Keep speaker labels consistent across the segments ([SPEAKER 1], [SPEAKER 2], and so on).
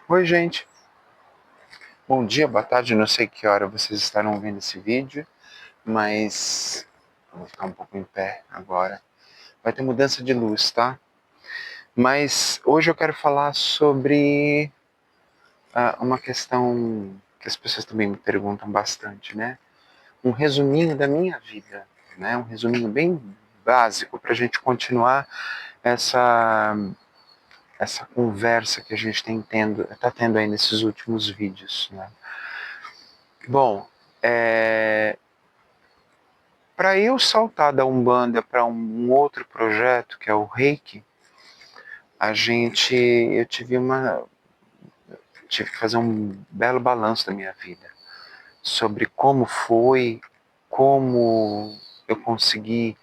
[SPEAKER 1] Oi, gente. Bom dia, boa tarde, não sei que hora vocês estarão vendo esse vídeo, mas vou ficar um pouco em pé agora. Vai ter mudança de luz, tá? Mas hoje eu quero falar sobre uma questão que as pessoas também me perguntam bastante, né? Um resuminho da minha vida, né? Um resuminho bem básico para a gente continuar essa essa conversa que a gente tá tendo aí nesses últimos vídeos, né? Bom, para eu saltar da Umbanda para um outro projeto, que é o Reiki, eu tive que fazer um belo balanço da minha vida, sobre como foi, como eu consegui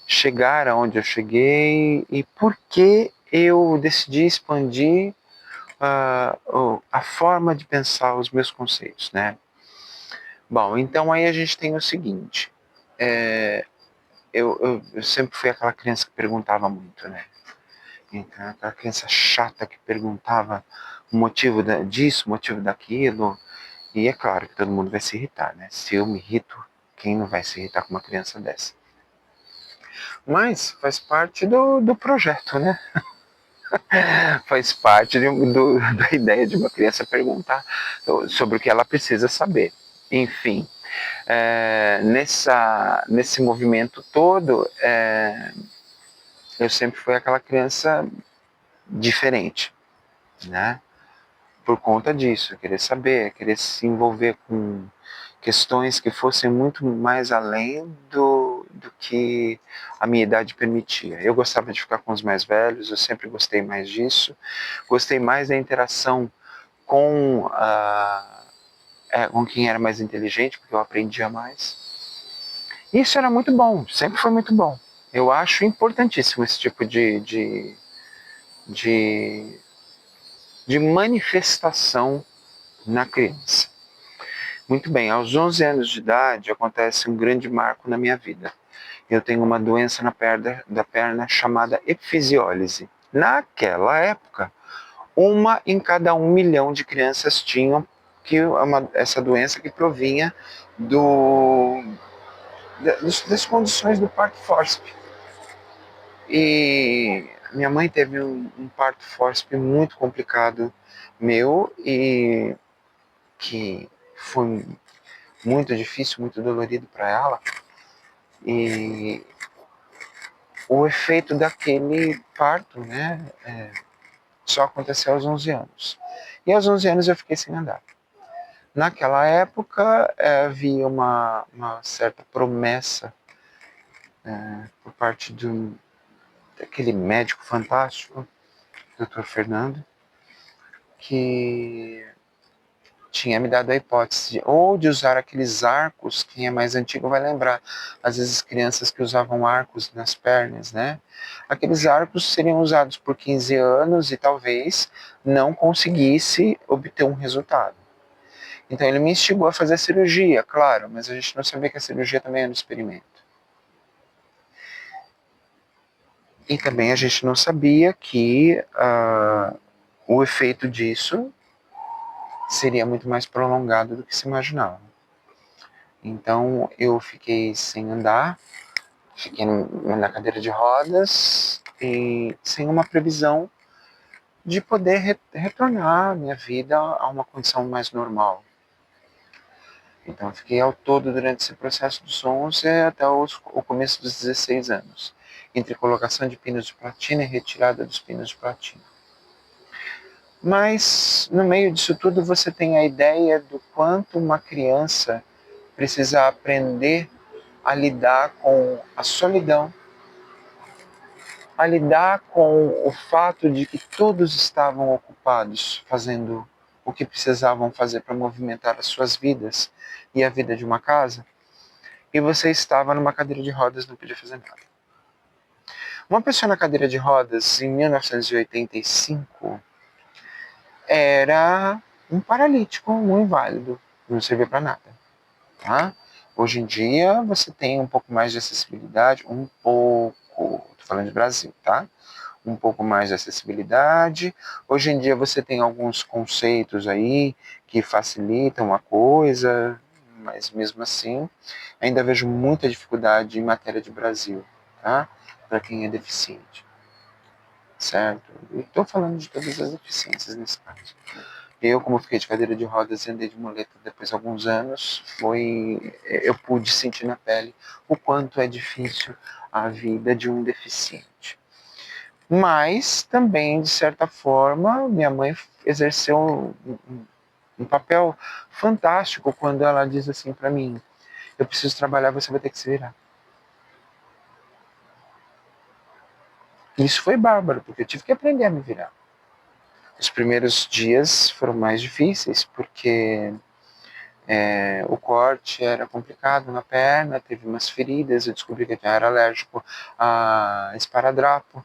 [SPEAKER 1] chegar aonde eu cheguei e por que eu decidi expandir a forma de pensar os meus conceitos, né? Bom, então aí a gente tem o seguinte, eu sempre fui aquela criança que perguntava muito, né? Então, aquela criança chata que perguntava o motivo disso, o motivo daquilo. E é claro que todo mundo vai se irritar, né? Se eu me irrito, quem não vai se irritar com uma criança dessa? Mas faz parte do projeto, né? Faz parte da ideia de uma criança perguntar sobre o que ela precisa saber. Enfim, nesse movimento todo, eu sempre fui aquela criança diferente, né? Por conta disso, querer saber, querer se envolver com questões que fossem muito mais além do que a minha idade permitia. Eu gostava de ficar com os mais velhos, eu sempre gostei mais disso, gostei mais da interação com, com quem era mais inteligente, porque eu aprendia mais. Isso era muito bom, sempre foi muito bom. Eu acho importantíssimo esse tipo de, de manifestação na criança. Muito bem, aos 11 anos de idade acontece um grande marco na minha vida. Eu tenho uma doença na perna, da perna chamada epifisiólise. Naquela época, uma em cada 1 milhão de crianças tinham essa doença que provinha das condições do parto fórceps. E minha mãe teve um parto fórceps muito complicado meu e que foi muito difícil, muito dolorido para ela. E o efeito daquele parto, né, só aconteceu aos 11 anos. E aos 11 anos eu fiquei sem andar. Naquela época havia uma certa promessa por parte daquele médico fantástico, Dr. Fernando, que tinha me dado a hipótese ou de usar aqueles arcos, quem é mais antigo vai lembrar, às vezes crianças que usavam arcos nas pernas, né? Aqueles arcos seriam usados por 15 anos e talvez não conseguisse obter um resultado. Então ele me instigou a fazer a cirurgia, claro, mas a gente não sabia que a cirurgia também era um experimento. E também a gente não sabia que o efeito disso seria muito mais prolongado do que se imaginava. Então eu fiquei sem andar, fiquei na cadeira de rodas e sem uma previsão de poder retornar minha vida a uma condição mais normal. Então eu fiquei ao todo durante esse processo dos 11 até o começo dos 16 anos, entre colocação de pinos de platina e retirada dos pinos de platina. Mas no meio disso tudo você tem a ideia do quanto uma criança precisa aprender a lidar com a solidão, a lidar com o fato de que todos estavam ocupados fazendo o que precisavam fazer para movimentar as suas vidas e a vida de uma casa, e você estava numa cadeira de rodas e não podia fazer nada. Uma pessoa na cadeira de rodas em 1985 era um paralítico, um inválido, não servia para nada. Tá? Hoje em dia você tem um pouco mais de acessibilidade, um pouco, estou falando de Brasil, tá? um pouco mais de acessibilidade. Hoje em dia você tem alguns conceitos aí que facilitam a coisa, mas mesmo assim ainda vejo muita dificuldade em matéria de Brasil, tá? Para quem é deficiente, certo? E estou falando de todas as deficiências nesse caso. Eu, como fiquei de cadeira de rodas e andei de muleta depois de alguns anos, eu pude sentir na pele o quanto é difícil a vida de um deficiente. Mas também, de certa forma, minha mãe exerceu um papel fantástico quando ela diz assim para mim: eu preciso trabalhar, você vai ter que se virar. Isso foi bárbaro, porque eu tive que aprender a me virar. Os primeiros dias foram mais difíceis, porque o corte era complicado na perna, teve umas feridas, eu descobri que eu era alérgico a esparadrapo.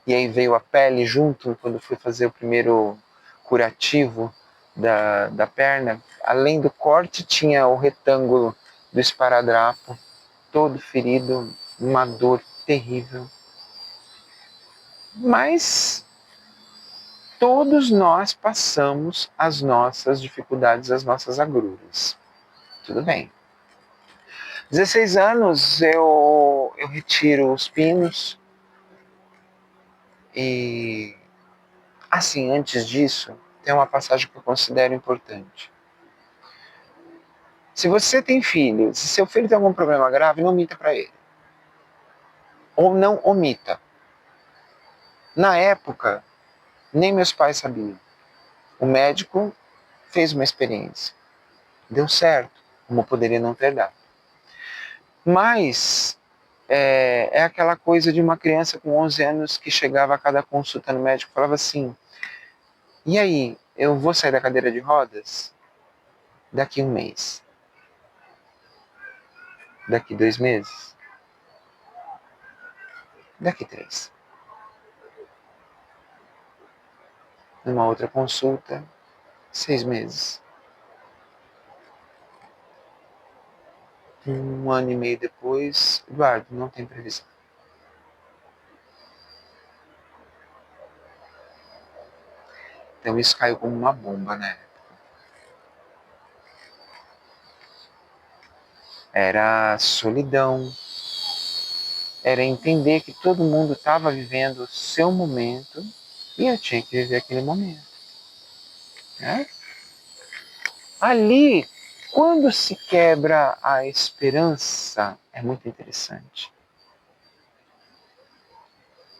[SPEAKER 1] E aí veio a pele junto, quando fui fazer o primeiro curativo da perna. Além do corte, tinha o retângulo do esparadrapo, todo ferido, uma dor terrível. Mas todos nós passamos as nossas dificuldades, as nossas agruras. Tudo bem. 16 anos eu retiro os pinos e, assim, antes disso, tem uma passagem que eu considero importante. Se você tem filho, se seu filho tem algum problema grave, não minta para ele. Ou não omita. Na época, nem meus pais sabiam. O médico fez uma experiência. Deu certo, como poderia não ter dado. Mas é aquela coisa de uma criança com 11 anos que chegava a cada consulta no médico e falava assim: e aí, eu vou sair da cadeira de rodas? Daqui um mês. Daqui 2 meses. Daqui 3. Numa outra consulta, 6 meses. 1 ano e meio depois, Eduardo, não tem previsão. Então isso caiu como uma bomba, né? Era solidão, era entender que todo mundo estava vivendo o seu momento e eu tinha que viver aquele momento. Né? Ali, quando se quebra a esperança, é muito interessante.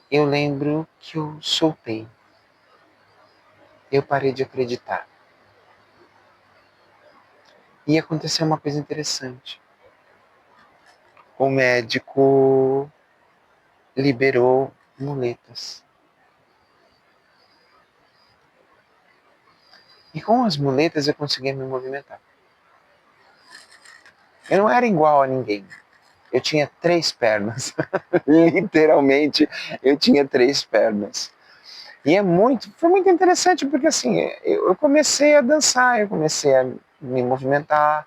[SPEAKER 1] Eu lembro que eu soltei. Eu parei de acreditar. E aconteceu uma coisa interessante. O médico liberou muletas. E com as muletas eu conseguia me movimentar. Eu não era igual a ninguém. Eu tinha 3 pernas. Literalmente, eu tinha 3 pernas. E foi muito interessante, porque assim, eu comecei a dançar, eu comecei a me movimentar.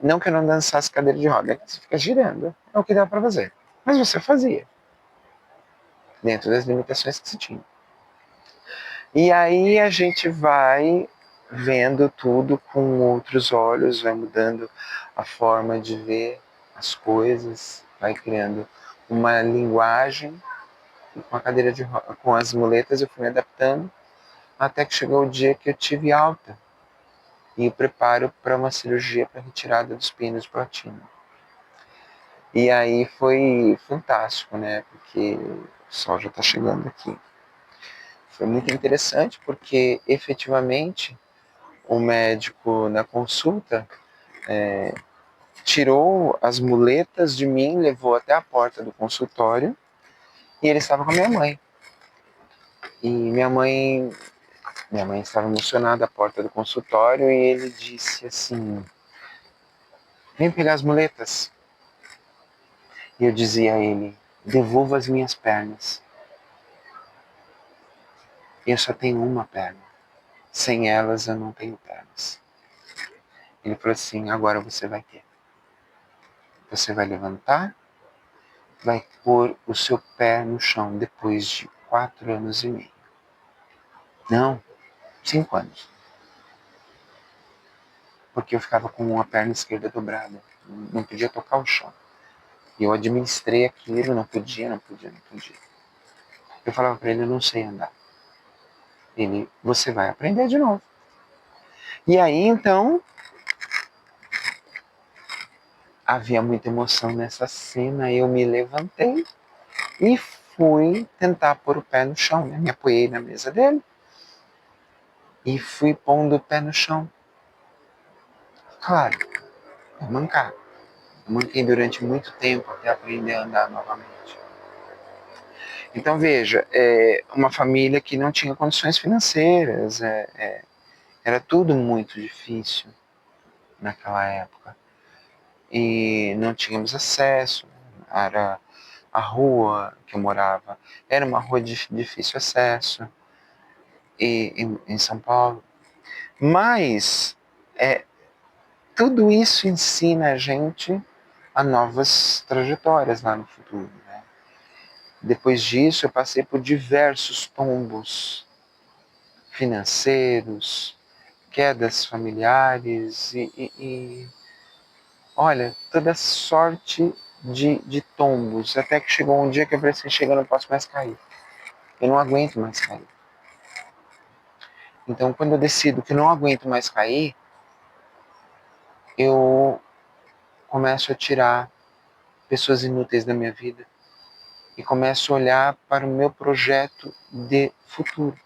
[SPEAKER 1] Não que eu não dançasse cadeira de roda, é que você fica girando. É o que dá para fazer. Mas você fazia. Dentro das limitações que se tinha. E aí a gente vai vendo tudo com outros olhos, vai mudando a forma de ver as coisas, vai criando uma linguagem. E com a cadeira de com as muletas eu fui me adaptando até que chegou o dia que eu tive alta e o preparo para uma cirurgia para retirada dos pinos de platina. E aí foi fantástico, né? Porque o sol já está chegando aqui. Foi muito interessante porque efetivamente o médico na consulta tirou as muletas de mim, levou até a porta do consultório e ele estava com a minha mãe. E minha mãe estava emocionada à porta do consultório e ele disse assim: vem pegar as muletas. E eu dizia a ele: devolva as minhas pernas. Eu só tenho uma perna. Sem elas eu não tenho pernas. Ele falou assim: agora você vai ter. Você vai levantar, vai pôr o seu pé no chão depois de 4 anos e meio. Não, 5 anos. Porque eu ficava com a perna esquerda dobrada. Não podia tocar o chão. E eu administrei aquilo, não podia. Eu falava para ele, eu não sei andar. Ele, você vai aprender de novo. E aí, então, havia muita emoção nessa cena. Eu me levantei e fui tentar pôr o pé no chão. Né? Me apoiei na mesa dele e fui pondo o pé no chão. Claro, eu mancava. Eu manquei durante muito tempo até aprender a andar novamente. Então, veja, uma família que não tinha condições financeiras, era tudo muito difícil naquela época. E não tínhamos acesso, era a rua que eu morava, era uma rua de difícil acesso, em São Paulo. Mas tudo isso ensina a gente a novas trajetórias lá no futuro. Né? Depois disso, eu passei por diversos tombos financeiros, quedas familiares e olha, toda sorte de tombos. Até que chegou um dia que eu falei assim, chega, eu não posso mais cair. Eu não aguento mais cair. Então, quando eu decido que eu não aguento mais cair, eu começo a tirar pessoas inúteis da minha vida e começo a olhar para o meu projeto de futuro.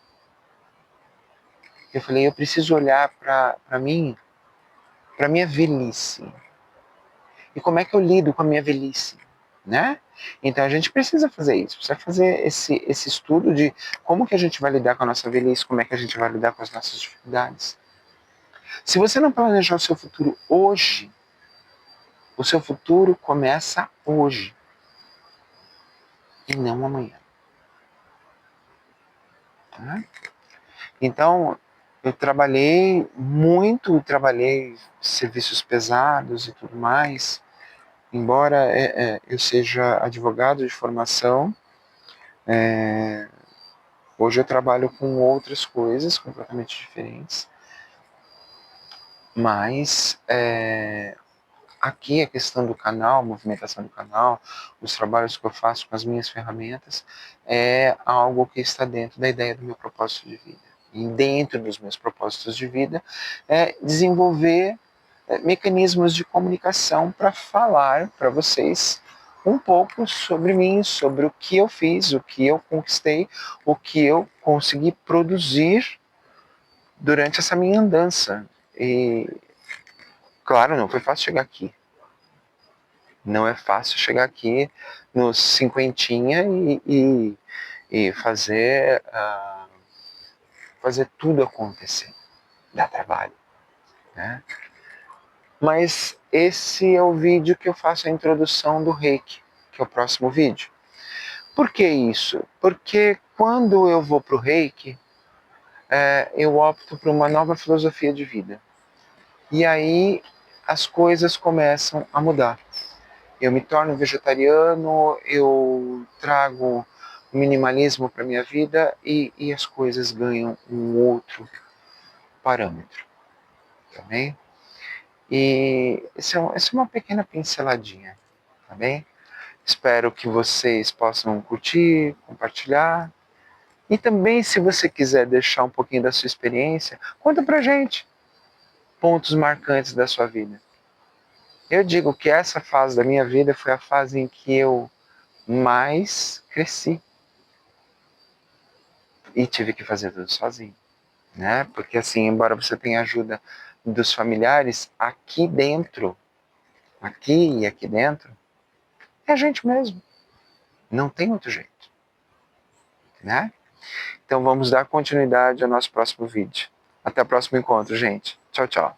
[SPEAKER 1] Eu falei, eu preciso olhar para mim, para minha velhice. E como é que eu lido com a minha velhice? Né? Então a gente precisa fazer isso, precisa fazer esse estudo de como que a gente vai lidar com a nossa velhice, como é que a gente vai lidar com as nossas dificuldades. Se você não planejar o seu futuro hoje, o seu futuro começa hoje e não amanhã. Tá? Então, eu trabalhei muito, trabalhei serviços pesados e tudo mais, embora eu seja advogado de formação, hoje eu trabalho com outras coisas completamente diferentes, mas aqui a questão do canal, a movimentação do canal, os trabalhos que eu faço com as minhas ferramentas, é algo que está dentro da ideia do meu propósito de vida. E dentro dos meus propósitos de vida, é desenvolver mecanismos de comunicação para falar para vocês um pouco sobre mim, sobre o que eu fiz, o que eu conquistei, o que eu consegui produzir durante essa minha andança. E, claro, não foi fácil chegar aqui. Não é fácil chegar aqui nos cinquentinha e fazer tudo acontecer. Dá trabalho, né? Mas esse é o vídeo que eu faço a introdução do Reiki, que é o próximo vídeo. Por que isso? Porque quando eu vou para o Reiki, eu opto por uma nova filosofia de vida. E aí as coisas começam a mudar. Eu me torno vegetariano, eu trago o minimalismo para minha vida e as coisas ganham um outro parâmetro. Tá bem? E essa é uma pequena pinceladinha. Tá bem? Espero que vocês possam curtir, compartilhar. E também, se você quiser deixar um pouquinho da sua experiência, conta pra gente pontos marcantes da sua vida. Eu digo que essa fase da minha vida foi a fase em que eu mais cresci e tive que fazer tudo sozinho, né? Porque assim, embora você tenha ajuda dos familiares, aqui e aqui dentro, é a gente mesmo. Não tem outro jeito, né? Então vamos dar continuidade ao nosso próximo vídeo. Até o próximo encontro, gente. Tchau, tchau.